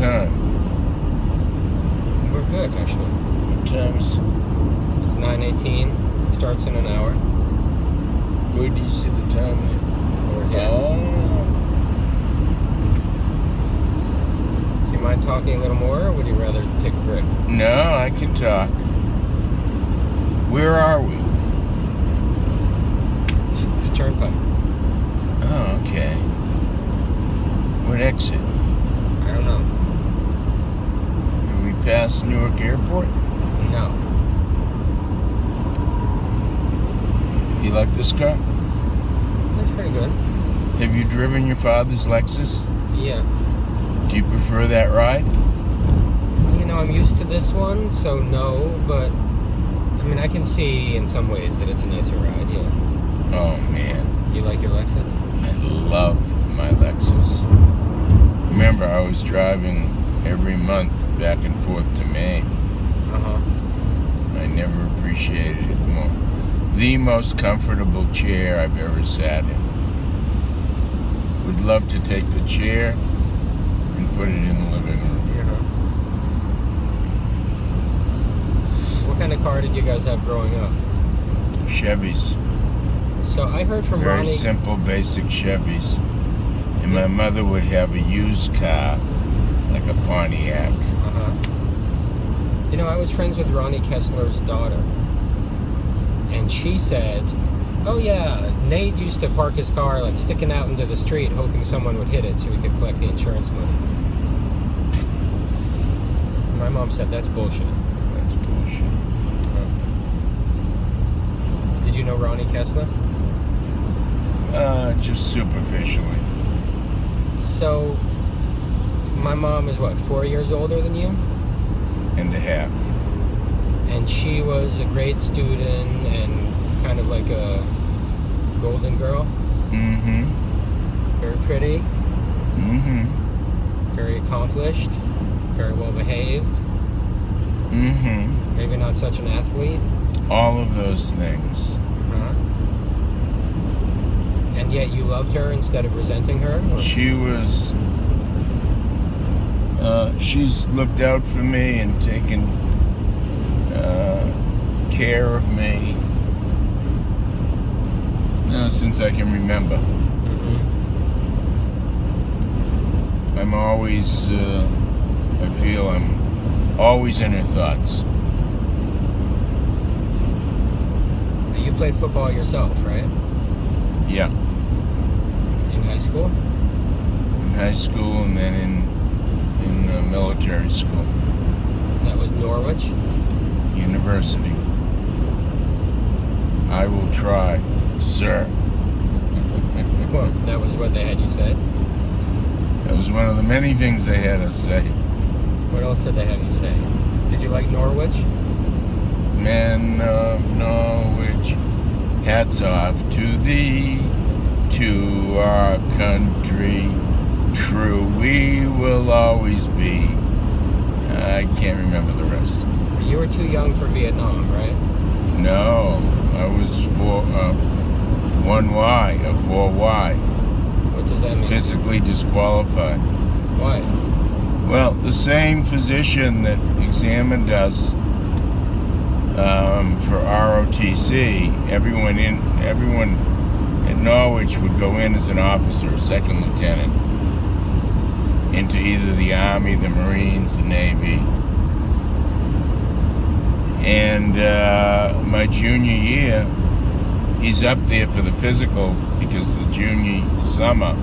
time? We're good, actually. What time is it? It's 9:18. It starts in an hour. Where do you see the time? Over here. Oh. Do you mind talking a little more, or would you rather take a break? No, I can talk. Where are we? The turnpike. Oh, okay. What exit? I don't know. Have we passed Newark Airport? No. You like this car? That's pretty good. Have you driven your father's Lexus? Yeah. Do you prefer that ride? You know, I'm used to this one, so no, but I mean, I can see in some ways that it's a nicer ride, yeah. Oh, man. You like your Lexus? I love my Lexus. Remember, I was driving every month back and forth to Maine. Uh-huh. I never appreciated it more. The most comfortable chair I've ever sat in. Would love to take the chair and put it in the living room. What kind of car did you guys have growing up? Chevys. So I heard from Very Ronnie... simple, basic Chevys. And my mother would have a used car, like a Pontiac. Uh-huh. You know, I was friends with Ronnie Kessler's daughter. And she said, oh yeah, Nate used to park his car like sticking out into the street hoping someone would hit it so he could collect the insurance money. My mom said that's bullshit. That's bullshit. Did you know Ronnie Kessler? Just superficially. So, my mom is what, 4 years older than you? And a half. And she was a great student and kind of like a golden girl. Mm-hmm. Very pretty. Mm-hmm. Very accomplished. Very well behaved. Mm-hmm. Maybe not such an athlete. All of those things. Huh? And yet you loved her instead of resenting her? She was... she's looked out for me and taken care of me since I can remember. Mm-hmm. I'm always... I feel I'm always in her thoughts. You played football yourself, right? Yeah. In high school? In high school and then in military school. That was Norwich? University. I will try, sir. Well, that was what they had you say? That was one of the many things they had us say. What else did they have you say? Did you like Norwich? Men of Norwich, hats off to thee, to our country, true we will always be. I can't remember the rest. You were too young for Vietnam, right? No, I was 1Y, a 4Y. What does that mean? Physically disqualified. Why? Well, the same physician that examined us for ROTC, everyone at Norwich would go in as an officer, a second lieutenant, into either the Army, the Marines, the Navy. And my junior year, he's up there for the physical because the junior summer,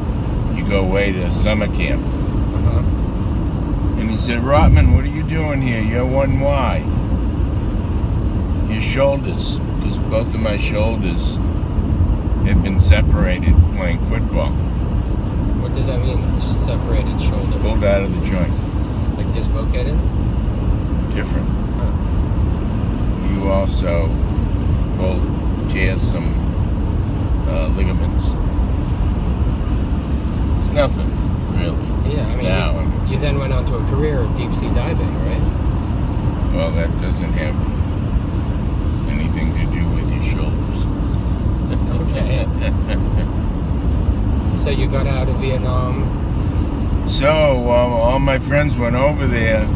you go away to summer camp. Uh-huh. And he said, Rotman, what are you doing here? You're 1Y. Your shoulders, because both of my shoulders had been separated playing football. What does that mean, separated shoulder? Pulled out of the joint. Like dislocated? Different. Huh. You also tear some ligaments. It's nothing, really. Yeah, I mean, Now, you then went on to a career of deep sea diving, right? well, that doesn't have anything to do with your shoulders. Okay. So you got out of Vietnam. So all my friends went over there.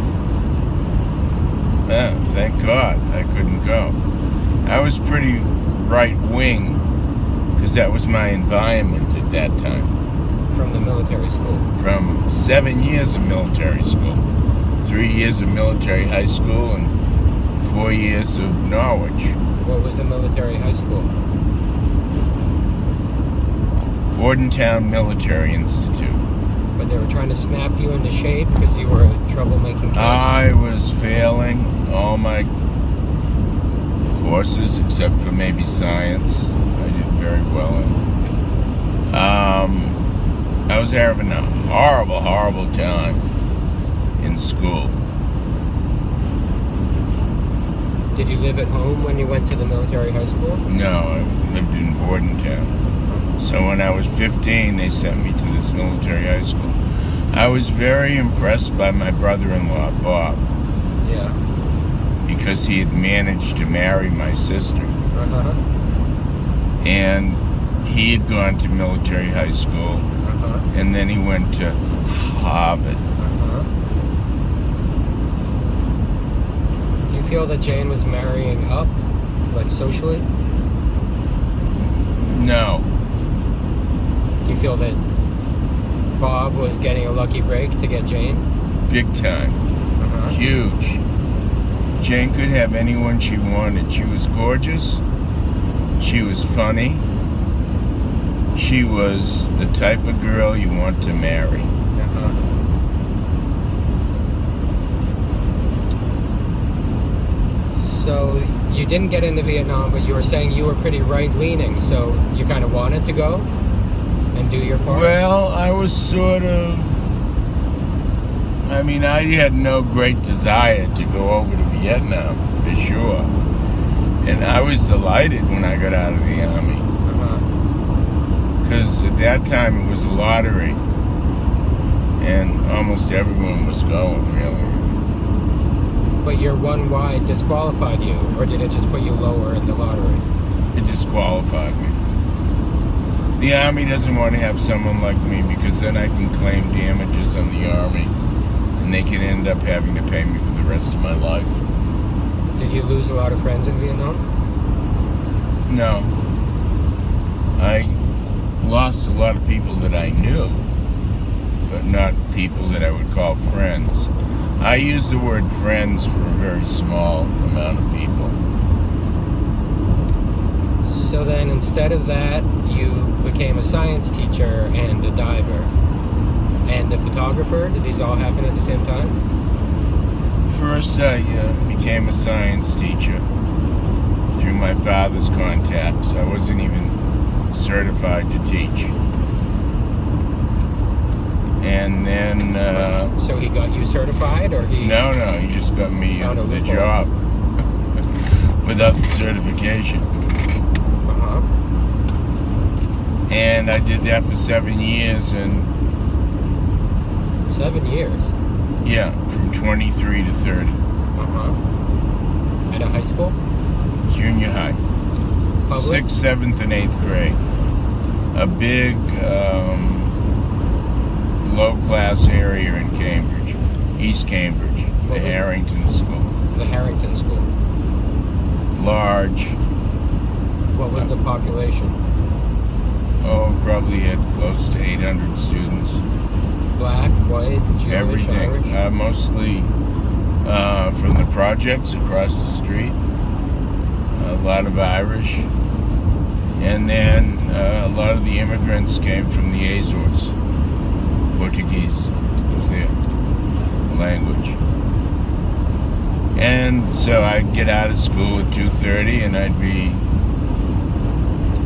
Thank God I couldn't go. I was pretty right wing because that was my environment at that time. From the military school? From 7 years of military school. 3 years of military high school and 4 years of Norwich. What was the military high school? Bordentown Military Institute. But they were trying to snap you into shape because you were a troublemaking kid? I was failing all my courses except for maybe science. I did very well in. I was having a horrible, horrible time in school. Did you live at home when you went to the military high school? No, I lived in Bordentown. So when I was 15, they sent me to this military high school. I was very impressed by my brother-in-law, Bob. Yeah. Because he had managed to marry my sister. Uh-huh. And he had gone to military high school. Uh-huh. And then he went to Harvard. Uh-huh. Do you feel that Jane was marrying up, like socially? No. Do you feel that Bob was getting a lucky break to get Jane? Big time. Uh-huh. Huge. Jane could have anyone she wanted. She was gorgeous. She was funny. She was the type of girl you want to marry. Uh-huh. So you didn't get into Vietnam, but you were saying you were pretty right-leaning, so you kind of wanted to go and do your part? Well, I was sort of... I mean, I had no great desire to go over to Vietnam, for sure. And I was delighted when I got out of the Army. Because at that time it was a lottery. And almost everyone was going, really. But your 1Y disqualified you, or did it just put you lower in the lottery? It disqualified me. The Army doesn't want to have someone like me because then I can claim damages on the Army. And they can end up having to pay me for the rest of my life. Did you lose a lot of friends in Vietnam? No. I lost a lot of people that I knew, but not people that I would call friends. I use the word friends for a very small amount of people. So then instead of that, you became a science teacher and a diver and a photographer. Did these all happen at the same time? First, I became a science teacher through my father's contacts. I wasn't even certified to teach. And then... so he got you certified, or he... No, he just got me the job without the certification. Uh-huh. And I did that for 7 years, and... 7 years? Yeah, from 23 to 30. Uh-huh. At a high school? Junior high. Public? 6th, 7th, and 8th grade. A big, low-class area in Cambridge. East Cambridge. The Harrington School. The Harrington School. Large. What was the population? Oh, probably had close to 800 students. Black, white, Jewish, everything. Irish? Mostly from the projects across the street. A lot of Irish. And then a lot of the immigrants came from the Azores. Portuguese was their language. And so I'd get out of school at 2:30 and I'd be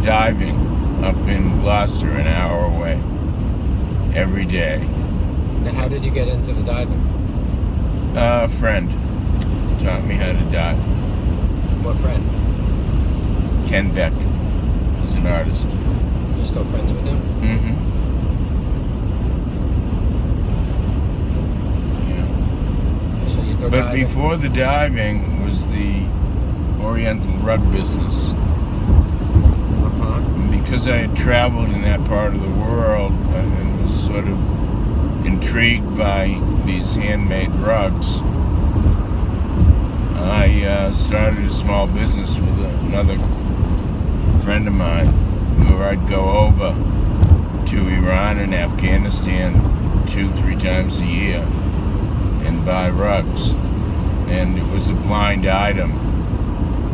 diving up in Gloucester, an hour away, every day. Now, how did you get into the diving? A friend taught me how to dive. What friend? Ken Beck. He's an artist. You're still friends with him? Mm-hmm. Yeah. So you go But diving? before the diving was the Oriental rug business. Uh-huh. And because I had traveled in that part of the world and was sort of intrigued by these handmade rugs, I started a small business with another friend of mine, where I'd go over to Iran and Afghanistan 2-3 times a year and buy rugs. And it was a blind item.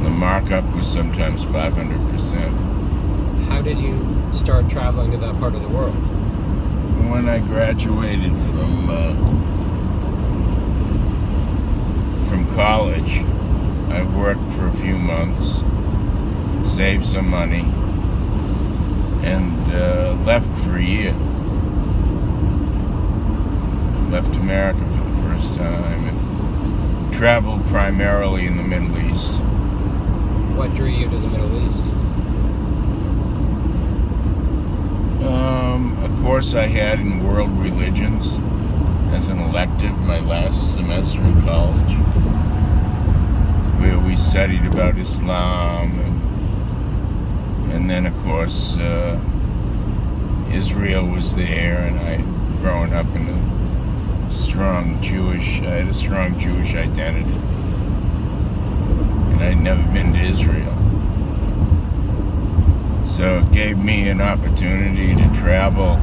The markup was sometimes 500%. How did you start traveling to that part of the world? When I graduated from college, I worked for a few months, saved some money, and left for a year. Left America for the first time and traveled primarily in the Middle East. What drew you to the Middle East? A course I had in world religions as an elective my last semester in college, where we studied about Islam and then of course Israel was there, and I had grown up in I had a strong Jewish identity, and I'd never been to Israel. So it gave me an opportunity to travel.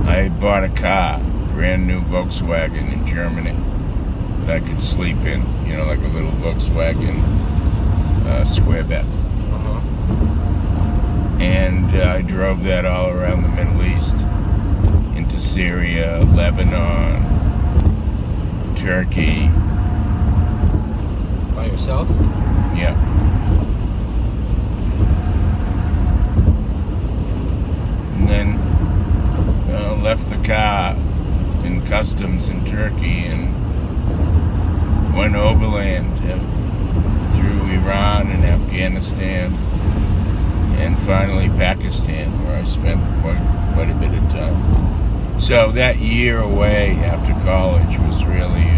I bought a car, brand new Volkswagen in Germany, that I could sleep in, like a little Volkswagen squareback. And I drove that all around the Middle East, into Syria, Lebanon, Turkey. By yourself? Yeah. And then left the car in customs in Turkey and went overland through Iran and Afghanistan, and finally Pakistan, where I spent quite a bit of time. So that year away after college was really.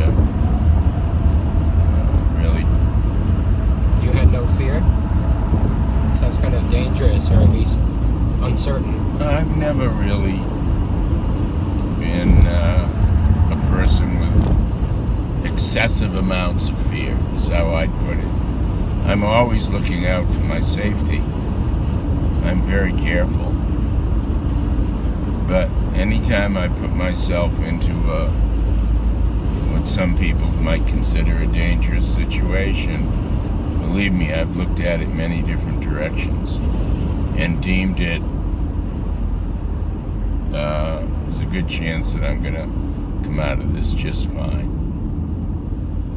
You had no fear? Sounds kind of dangerous, or at least uncertain. I've never really been a person with excessive amounts of fear, is how I'd put it. I'm always looking out for my safety. I'm very careful. But anytime I put myself into what some people might consider a dangerous situation, believe me, I've looked at it many different directions and deemed it there's a good chance that I'm going to come out of this just fine.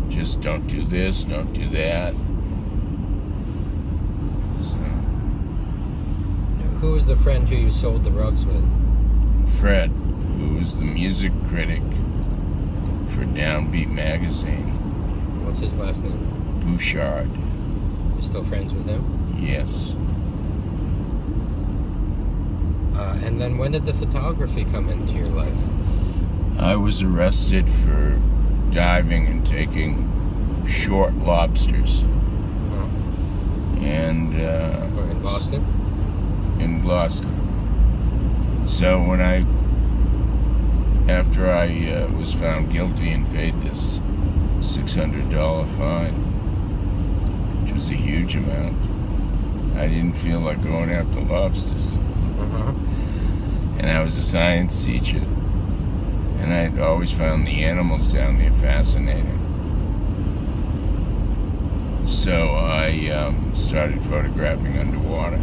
Just don't do this, don't do that. So. Who was the friend who you sold the rugs with? Fred, who was the music critic for Downbeat magazine. What's his last name? Bouchard. You're still friends with him? Yes. And then when did the photography come into your life? I was arrested for diving and taking short lobsters. Oh. And In Boston? In Gloucester. So after I was found guilty and paid this $600 fine, which was a huge amount, I didn't feel like going after lobsters. And I was a science teacher, and I'd always found the animals down there fascinating. So I started photographing underwater.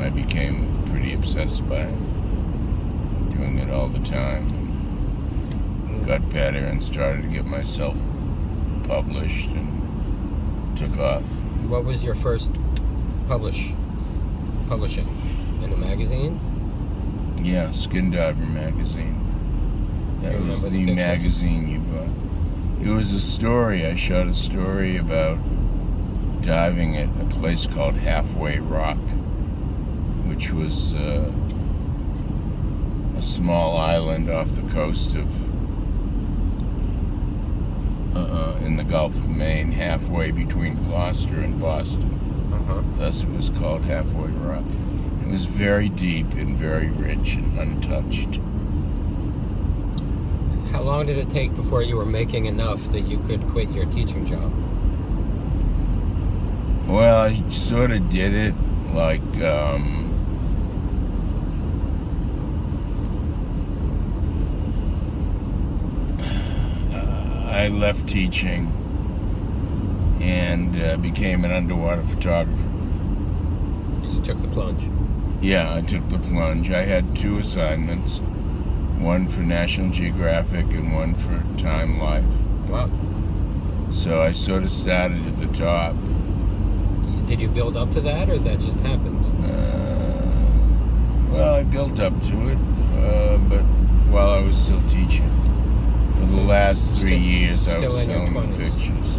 I became pretty obsessed by it, doing it all the time. Got better and started to get myself published and took off. What was your first publishing? In a magazine? Yeah, Skin Diver magazine. That was the pictures? magazine you bought. It was a story. I shot a story about diving at a place called Halfway Rock, which was a small island off the coast of in the Gulf of Maine, halfway between Gloucester and Boston. Thus it was called Halfway Rock. It was very deep and very rich and untouched. How long did it take before you were making enough that you could quit your teaching job? Well, I sort of did it like, I left teaching and became an underwater photographer. You just took the plunge. Yeah, I took the plunge. I had 2 assignments, one for National Geographic and one for Time Life. Wow. So I sort of started at the top. Did you build up to that, or that just happened? Well, I built up to it, but while I was still teaching. For the last 3 years, I was selling pictures.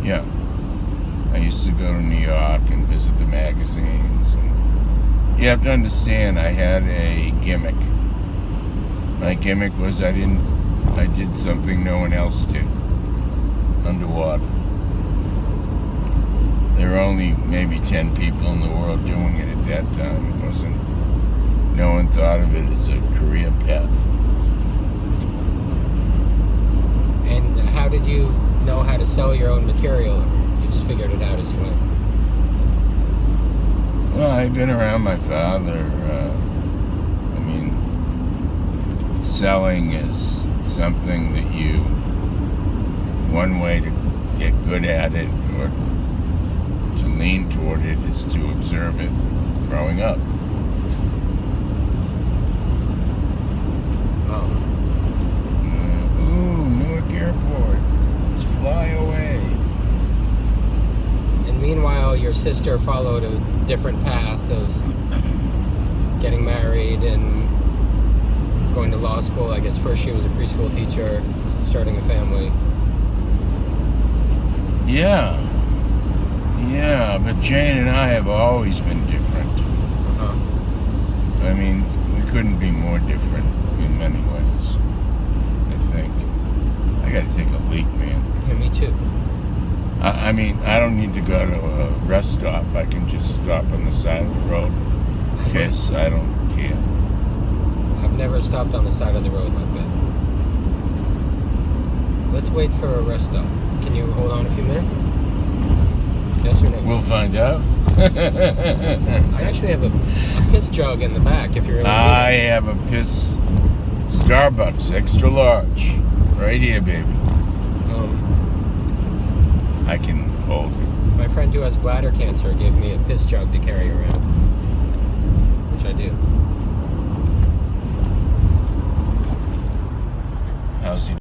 Yeah. I used to go to New York and visit the magazines. And you have to understand, I had a gimmick. My gimmick was I did something no one else did. Underwater. There were only maybe 10 people in the world doing it at that time. It wasn't, no one thought of it as a career path. And how did you know how to sell your own material? You just figured it out as you went? Well, I've been around my father. Selling is something that one way to get good at it or to lean toward it is to observe it growing up. Newark Airport. Let's fly away. And meanwhile, your sister followed a different path of getting married and going to law school. I guess first she was a preschool teacher, starting a family. Yeah, but Jane and I have always been different. I mean, we couldn't be more different in many ways, I think. I gotta take a leak, man. Yeah, me too. I mean, I don't need to go to a rest stop. I can just stop on the side of the road. Kiss, I don't care. I've never stopped on the side of the road like that. Let's wait for a rest stop. Can you hold on a few minutes? Yes or no? We'll find out. I actually have a piss jug in the back if you're in I have a piss Starbucks extra large right here, baby. I can hold it. My friend who has bladder cancer gave me a piss jug to carry around, which I do.